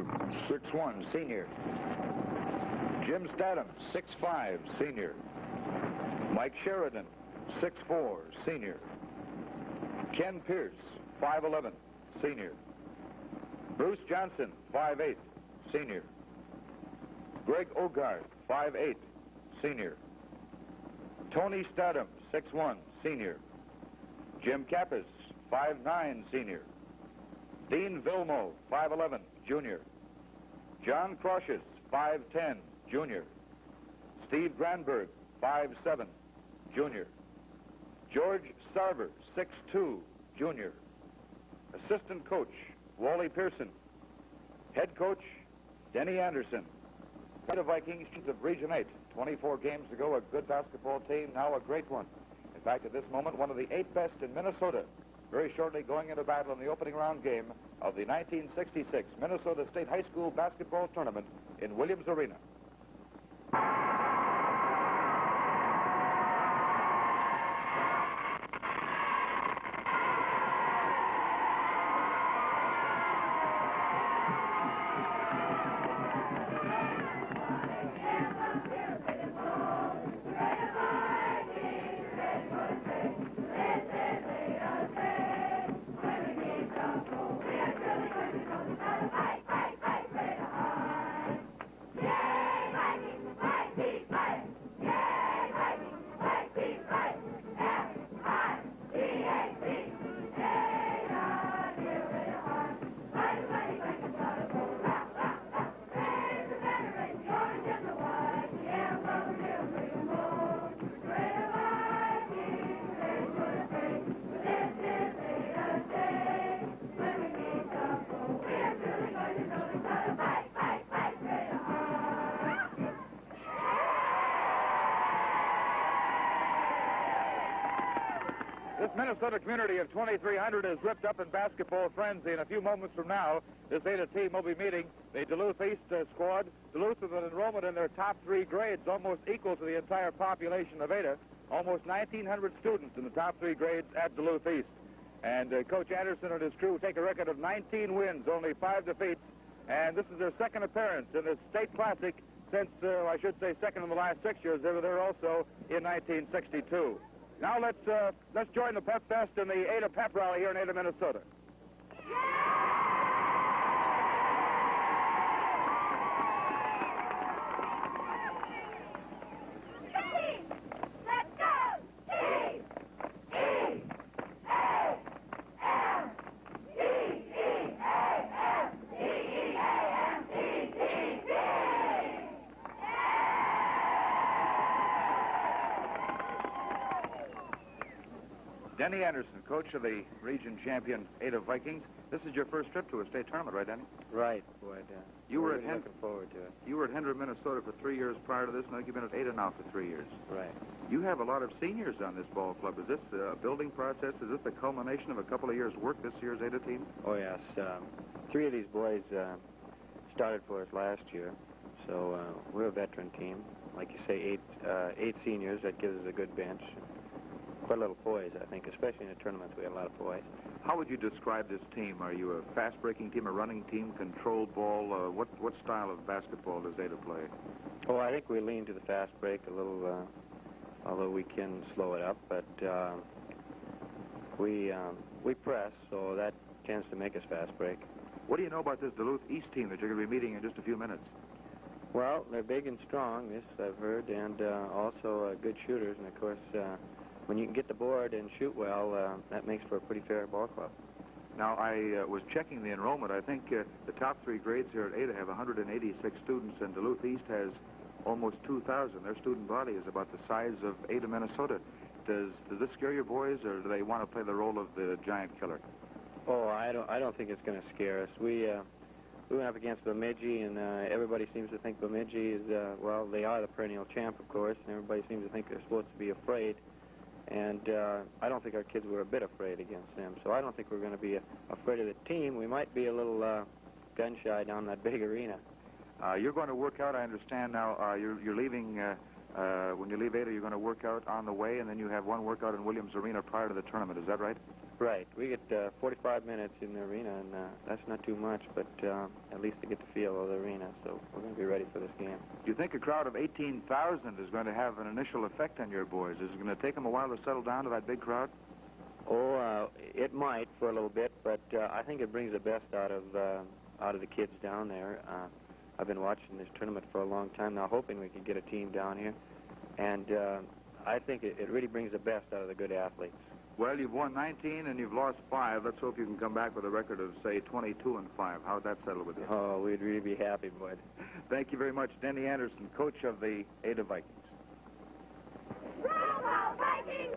6'1", senior. Jim Statham, 6'5", senior. Mike Sheridan, 6'4", senior. Ken Pierce, 5'11", senior. Bruce Johnson, 5'8", senior. Greg Ogard, 5'8", senior. Tony Statham, 6'1", senior. Jim Kappas, 5'9", senior. Dean Vilmo, 5'11", junior. John Croshes, 5'10", junior. Steve Granberg, 5'7", junior. George Sarver, 6'2", junior. Assistant coach, Wally Pearson. Head coach, Denny Anderson. The Vikings of Region 8, 24 games ago, a good basketball team, now a great one. In fact, at this moment, one of the 8 best in Minnesota. Very shortly going into battle in the opening round game of the 1966 Minnesota State High School Basketball Tournament in Williams Arena. Minnesota community of 2,300 is ripped up in basketball frenzy. In a few moments from now, this Ada team will be meeting the Duluth East squad. Duluth with an enrollment in their top 3 grades almost equal to the entire population of Ada. Almost 1,900 students in the top 3 grades at Duluth East. And Coach Anderson and his crew take a record of 19 wins, only 5 defeats. And this is their second appearance in the state classic since, I should say, second in the last 6 years. They were there also in 1962. Now let's join the Pep Fest in the Ada Pep Rally here in Ada, Minnesota. Denny Anderson, coach of the region champion Ada Vikings. This is your first trip to a state tournament, right, Denny? Right, boy. You were really looking forward to it. You were at Hendra, Minnesota for 3 years prior to this, and I think you've been at Ada now for 3 years. Right. You have a lot of seniors on this ball club. Is this a building process? Is this the culmination of a couple of years' work, this year's Ada team? Oh, yes. 3 of these boys started for us last year, so we're a veteran team. Like you say, eight seniors. That gives us a good bench. Quite a little poise, I think, especially in the tournaments. We have a lot of poise. How would you describe this team? Are you a fast-breaking team, a running team, controlled ball? What style of basketball does Ada play? Oh, I think we lean to the fast break a little, although we can slow it up. But we press, so that tends to make us fast break. What do you know about this Duluth East team that you're going to be meeting in just a few minutes? Well, they're big and strong, this I've heard, and also good shooters. And, of course, when you can get the board and shoot well, that makes for a pretty fair ball club. Now, I was checking the enrollment. I think the top 3 grades here at Ada have 186 students, and Duluth East has almost 2,000. Their student body is about the size of Ada, Minnesota. Does this scare your boys, or do they want to play the role of the giant killer? Oh, I don't think it's going to scare us. We went up against Bemidji, and everybody seems to think Bemidji is, well, they are the perennial champ, of course, and everybody seems to think they're supposed to be afraid. And I don't think our kids were a bit afraid against them. So I don't think we're going to be afraid of the team. We might be a little gun-shy down that big arena. You're going to work out, I understand now. You're leaving, when you leave Ada, you're going to work out on the way, and then you have one workout in Williams Arena prior to the tournament. Is that right? Right. We get 45 minutes in the arena, and that's not too much, but at least to get the feel of the arena, so we're going to be ready for this game. Do you think a crowd of 18,000 is going to have an initial effect on your boys? Is it going to take them a while to settle down to that big crowd? Oh, it might for a little bit, but I think it brings the best out of the kids down there. I've been watching this tournament for a long time now, hoping we can get a team down here, and I think it really brings the best out of the good athletes. Well, you've won 19 and you've lost 5. Let's hope you can come back with a record of, say, 22 and 5. How would that settle with you? Oh, we'd really be happy, Bud. Thank you very much, Denny Anderson, coach of the Ada Vikings. Roll, Vikings,